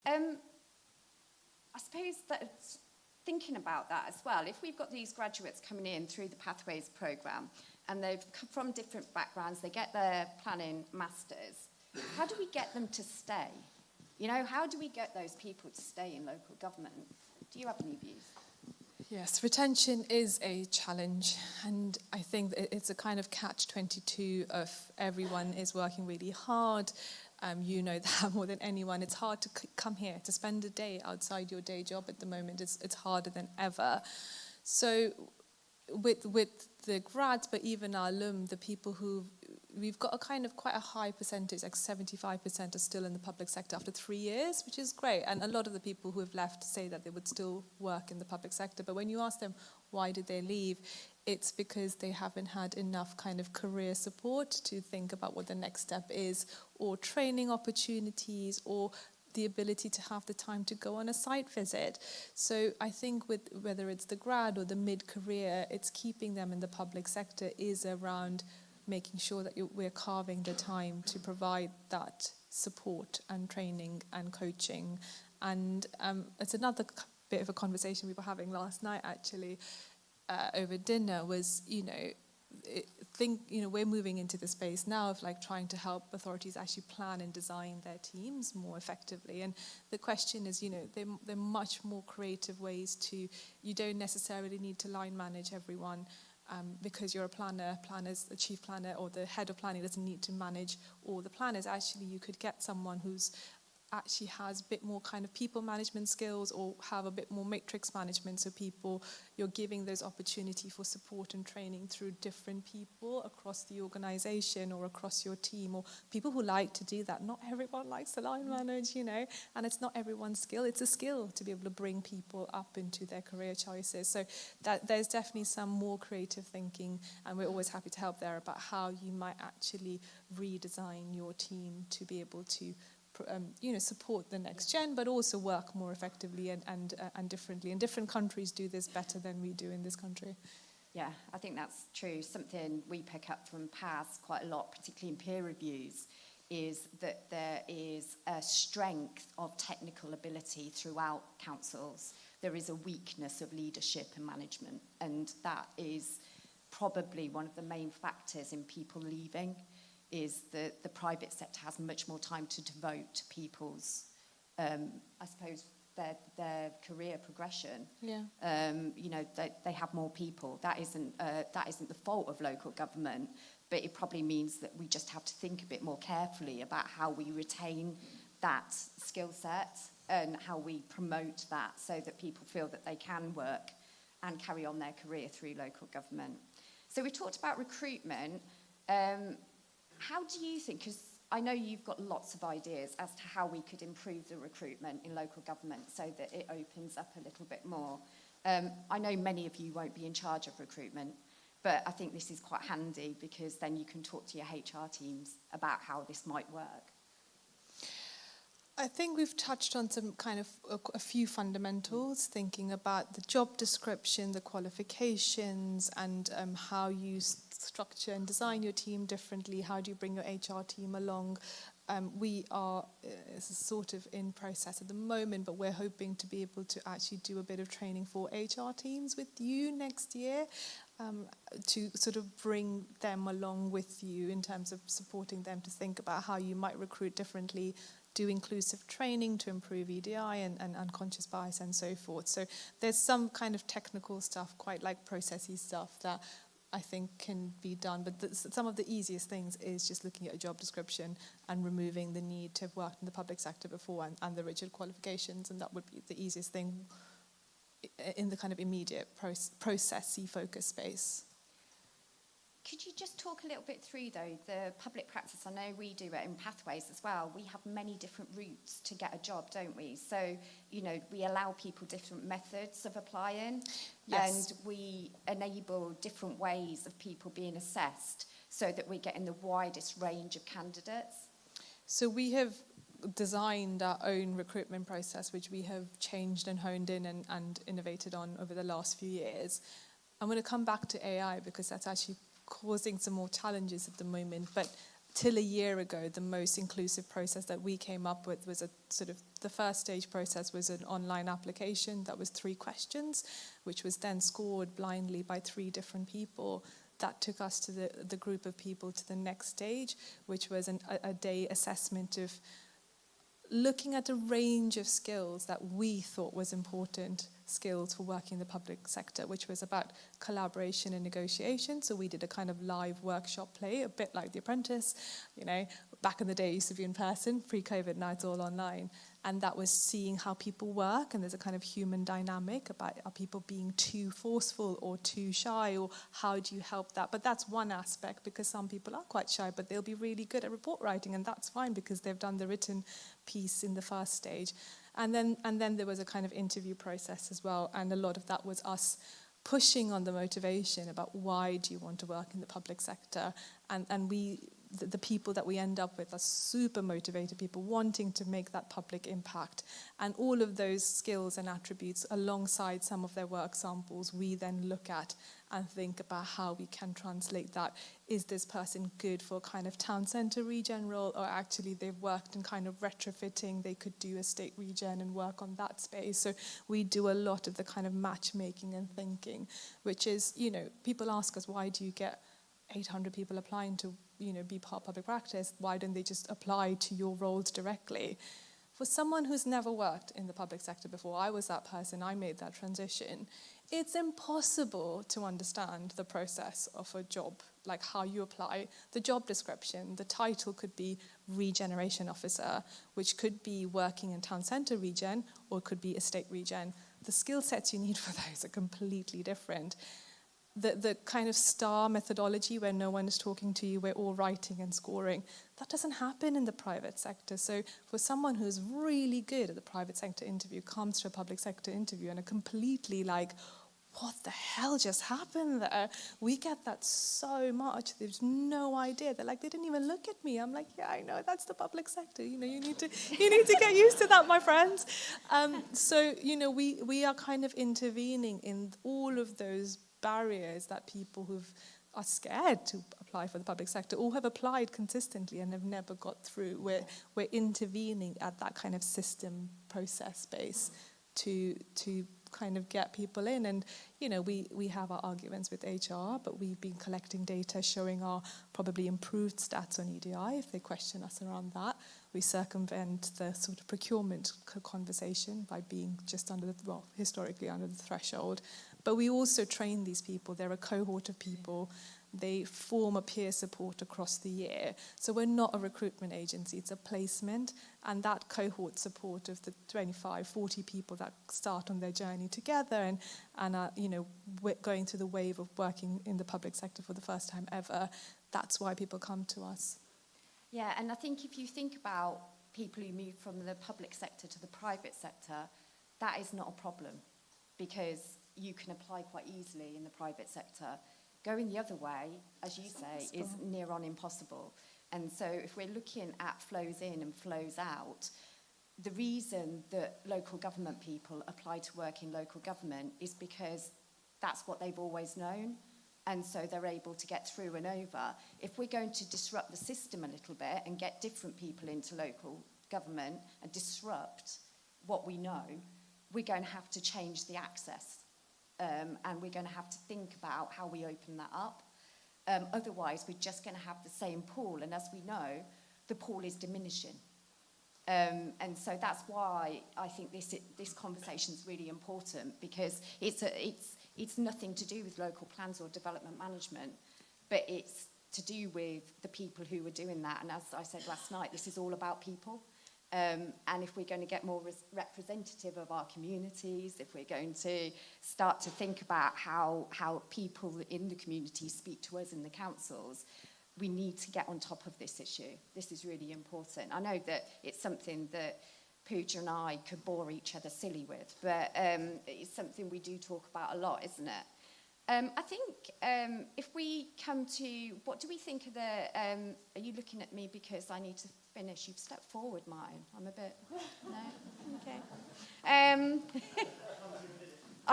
I suppose that thinking about that as well, if we've got these graduates coming in through the Pathways programme and they've come from different backgrounds, they get their planning masters, how do we get them to stay? You know, how do we get those people to stay in local government? Do you have any views? Yes, retention is a challenge, and I think it's a kind of catch-22 of everyone is working really hard. You know that more than anyone. It's hard to come here, to spend a day outside your day job at the moment. It's harder than ever. So with the grads, but even our alum, the people we've got a kind of quite a high percentage, like 75% are still in the public sector after 3 years, which is great. And a lot of the people who have left say that they would still work in the public sector. But when you ask them why did they leave, it's because they haven't had enough kind of career support to think about what the next step is, or training opportunities, or the ability to have the time to go on a site visit. So I think with whether it's the grad or the mid-career, it's keeping them in the public sector is around making sure that we're carving the time to provide that support and training and coaching. And it's another bit of a conversation we were having last night, actually, over dinner, was, we're moving into the space now of like trying to help authorities actually plan and design their teams more effectively. And the question is, there are much more creative ways to, you don't necessarily need to line manage everyone. Because you're a planner's the chief planner or the head of planning doesn't need to manage all the planners. Actually, you could get someone who's actually has a bit more kind of people management skills, or have a bit more matrix management, so you're giving those opportunity for support and training through different people across the organization or across your team, or people who like to do that. Not everyone likes to line manage, and it's not everyone's skill. It's a skill to be able to bring people up into their career choices. So that there's definitely some more creative thinking, and we're always happy to help there about how you might actually redesign your team to be able to support the next gen, but also work more effectively and differently. And different countries do this better than we do in this country. Yeah, I think that's true. Something we pick up from PAS quite a lot, particularly in peer reviews, is that there is a strength of technical ability throughout councils. There is a weakness of leadership and management, and that is probably one of the main factors in people leaving. Is that the private sector has much more time to devote to people's, I suppose, their career progression. Yeah. They have more people. That isn't the fault of local government, but it probably means that we just have to think a bit more carefully about how we retain that skill set and how we promote that, so that people feel that they can work and carry on their career through local government. So we talked about recruitment. How do you think, because I know you've got lots of ideas as to how we could improve the recruitment in local government so that it opens up a little bit more. I know many of you won't be in charge of recruitment, but I think this is quite handy, because then you can talk to your HR teams about how this might work. I think we've touched on some kind of a few fundamentals, thinking about the job description, the qualifications, and how you structure and design your team differently. How do you bring your HR team along? We are sort of in process at the moment, but we're hoping to be able to actually do a bit of training for HR teams with you next year, to sort of bring them along with you in terms of supporting them to think about how you might recruit differently, do inclusive training to improve EDI and unconscious bias and so forth. So there's some kind of technical stuff, quite like processy stuff, that I think can be done. But some of the easiest things is just looking at a job description and removing the need to have worked in the public sector before and the rigid qualifications, and that would be the easiest thing in the kind of immediate processy focus space. Could you just talk a little bit through, though, the public practice? I know we do it in Pathways as well. We have many different routes to get a job, don't we? So, we allow people different methods of applying. Yes. And we enable different ways of people being assessed so that we're getting the widest range of candidates. So we have designed our own recruitment process, which we have changed and honed in and innovated on over the last few years. I'm going to come back to AI because that's actually causing some more challenges at the moment, but till a year ago, the most inclusive process that we came up with was the first stage process was an online application that was 3 questions, which was then scored blindly by 3 different people. That took us to the group of people to the next stage, which was a day assessment of looking at a range of skills that we thought was important skills for working in the public sector, which was about collaboration and negotiation. So we did a kind of live workshop play, a bit like The Apprentice. Back in the day it used to be in person, pre-COVID, now it's all online. And that was seeing how people work, and there's a kind of human dynamic about are people being too forceful or too shy, or how do you help that? But that's one aspect, because some people are quite shy, but they'll be really good at report writing, and that's fine because they've done the written piece in the first stage. And then there was a kind of interview process as well, and a lot of that was us pushing on the motivation about why do you want to work in the public sector, and the people that we end up with are super motivated people wanting to make that public impact. And all of those skills and attributes alongside some of their work samples, we then look at and think about how we can translate that. Is this person good for kind of town centre regen role, or actually they've worked in kind of retrofitting, they could do a state regen and work on that space. So we do a lot of the kind of matchmaking and thinking, which is, people ask us, why do you get 800 people applying to be part of public practice? Why don't they just apply to your roles directly? For someone who's never worked in the public sector before, I was that person, I made that transition. It's impossible to understand the process of a job, like how you apply. The job description, the title could be regeneration officer, which could be working in town centre regen, or it could be estate regen. The skill sets you need for those are completely different. The kind of STAR methodology where no one is talking to you, we're all writing and scoring, that doesn't happen in the private sector. So for someone who's really good at the private sector interview, comes to a public sector interview and are completely like, what the hell just happened there? We get that so much. There's no idea. They're like, they didn't even look at me. I'm like, yeah, I know, that's the public sector. You need to get used to that, my friends. So we are kind of intervening in all of those barriers that people who are scared to apply for the public sector or have applied consistently and have never got through. We're intervening at that kind of system process base to kind of get people in. And we have our arguments with HR, but we've been collecting data showing our probably improved stats on EDI if they question us around that. We circumvent the sort of procurement conversation by being just historically under the threshold. But we also train these people. They're a cohort of people. They form a peer support across the year. So we're not a recruitment agency, it's a placement. And that cohort support of the 25, 40 people that start on their journey together and are, we're going through the wave of working in the public sector for the first time ever, that's why people come to us. Yeah, and I think if you think about people who move from the public sector to the private sector, that is not a problem, because you can apply quite easily in the private sector. Going the other way, as you say, is near on impossible. And so if we're looking at flows in and flows out, the reason that local government people apply to work in local government is because that's what they've always known. And so they're able to get through and over. If we're going to disrupt the system a little bit and get different people into local government and disrupt what we know, we're going to have to change the access. And we're going to have to think about how we open that up. Otherwise, we're just going to have the same pool. And as we know, the pool is diminishing. And so that's why I think this conversation is really important, because it's nothing to do with local plans or development management, but it's to do with the people who are doing that. And as I said last night, this is all about people. And if we're going to get more representative of our communities, if we're going to start to think about how people in the community speak to us in the councils, we need to get on top of this issue. This is really important. I know that it's something that Pooja and I could bore each other silly with, but it's something we do talk about a lot, isn't it? I think if we come to, what do we think of the, are you looking at me because I need to finish? You've stepped forward, Martin. I'm a bit, no? Okay.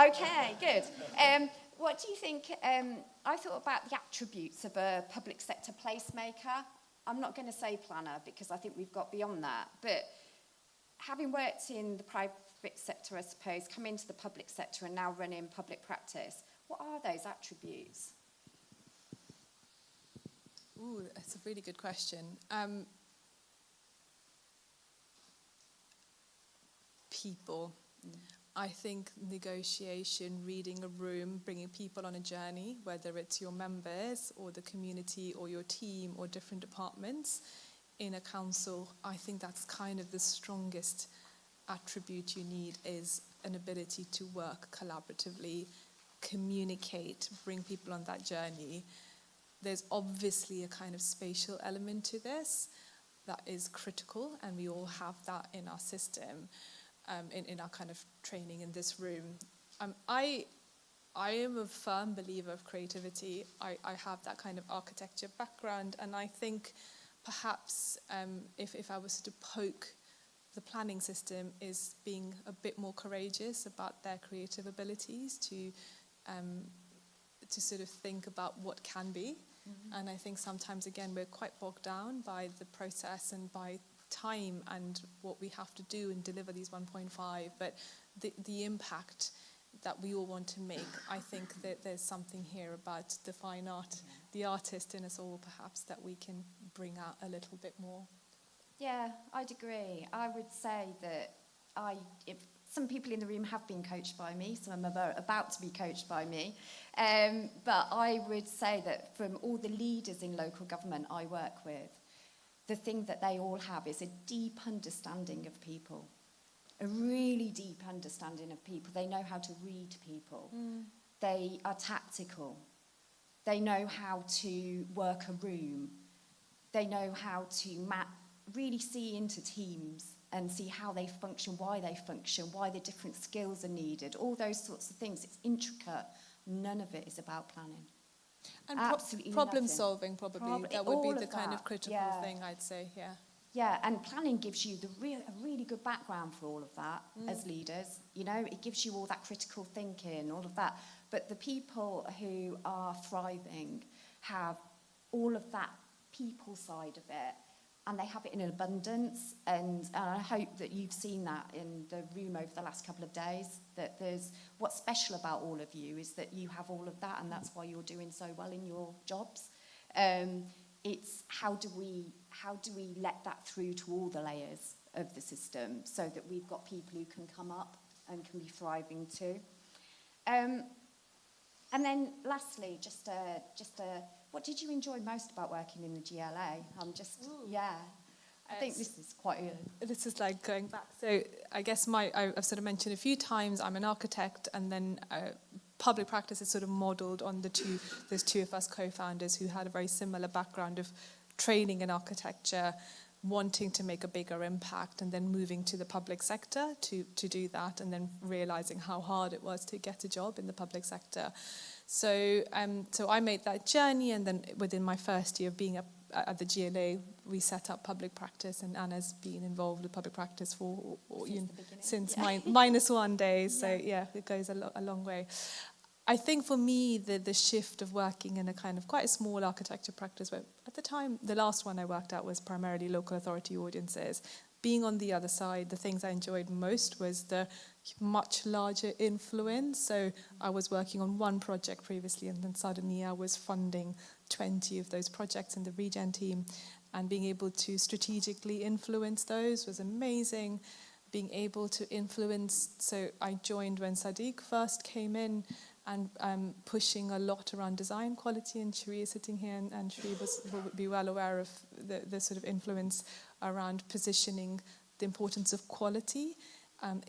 Okay, good. What do you think, I thought about the attributes of a public sector placemaker. I'm not going to say planner because I think we've got beyond that, but having worked in the private sector, I suppose, come into the public sector and now run in public practice, what are those attributes? Ooh, that's a really good question. People. I think negotiation, reading a room, bringing people on a journey, whether it's your members or the community or your team or different departments in a council, I think that's kind of the strongest attribute you need, is an ability to work collaboratively, communicate, bring people on that journey. There's obviously a kind of spatial element to this that is critical, and we all have that in our system. In our kind of training in this room. I am a firm believer of creativity. I have that kind of architecture background, and I think perhaps if I was to poke the planning system, is being a bit more courageous about their creative abilities to sort of think about what can be. Mm-hmm. And I think sometimes, again, we're quite bogged down by the process and by time and what we have to do and deliver these 1.5, but the impact that we all want to make, I think that there's something here about the fine art, the artist in us all perhaps, that we can bring out a little bit more. Yeah, I'd agree. I would say that if some people in the room have been coached by me, some are about to be coached by me, but I would say that from all the leaders in local government I work with, the thing that they all have is a deep understanding of people, a really deep understanding of people. They know how to read people. They are tactical. They know how to work a room. They know how to really see into teams and see how they function, why the different skills are needed, all those sorts of things. It's intricate. None of it is about planning. And absolutely problem nothing. Solving, probably. That would be the kind of critical thing, I'd say, yeah. Yeah, and planning gives you a really good background for all of that as leaders. You know, it gives you all that critical thinking, all of that. But the people who are thriving have all of that people side of it, and they have it in abundance. And I hope that you've seen that in the room over the last couple of days, that there's what's special about all of you is that you have all of that, and that's why you're doing so well in your jobs. It's how do we let that through to all the layers of the system so that we've got people who can come up and can be thriving too. And then lastly, what did you enjoy most about working in the GLA? I think this is quite This is like going back. So I guess I've sort of mentioned a few times, I'm an architect, and then public practice is sort of modelled on those two of us co-founders who had a very similar background of training in architecture, wanting to make a bigger impact, and then moving to the public sector to do that, and then realising how hard it was to get a job in the public sector. So I made that journey, and then within my first year of being at the GLA, we set up public practice, and Anna's been involved with public practice since -1 days. So it goes a long way. I think for me, the shift of working in a kind of quite a small architecture practice, where at the time, the last one I worked at was primarily local authority audiences. Being on the other side, the things I enjoyed most was the much larger influence. So I was working on one project previously, and then suddenly I was funding 20 of those projects in the Regen team, and being able to strategically influence those was amazing. Being able to influence, so I joined when Sadiq first came in, and pushing a lot around design quality, and Sheree is sitting here, and Sheree will be well aware of the sort of influence around positioning the importance of quality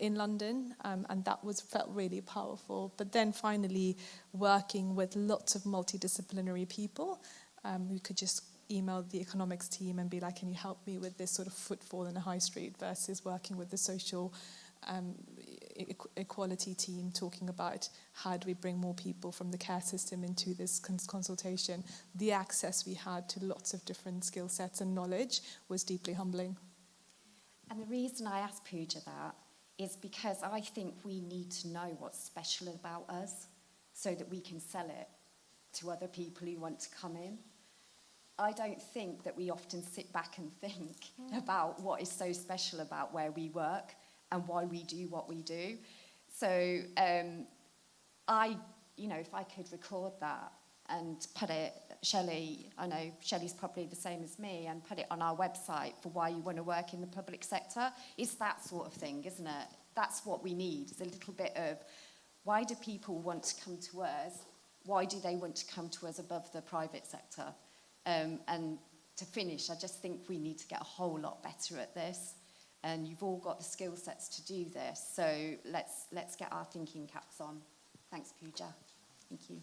in London, and that felt really powerful. But then finally working with lots of multidisciplinary people who could just email the economics team and be like, can you help me with this sort of footfall in a high street, versus working with the social equality team, talking about how do we bring more people from the care system into this consultation. The access we had to lots of different skill sets and knowledge was deeply humbling. And the reason I asked Pooja that is because I think we need to know what's special about us so that we can sell it to other people who want to come in. I don't think that we often sit back and think about what is so special about where we work and why we do what we do. So if I could record that and put it, Shelley, I know Shelley's probably the same as me, and put it on our website for why you want to work in the public sector, it's that sort of thing, isn't it? That's what we need, is a little bit of, why do people want to come to us? Why do they want to come to us above the private sector? And to finish, I just think we need to get a whole lot better at this. And you've all got the skill sets to do this. So let's get our thinking caps on. Thanks, Pooja. Thank you.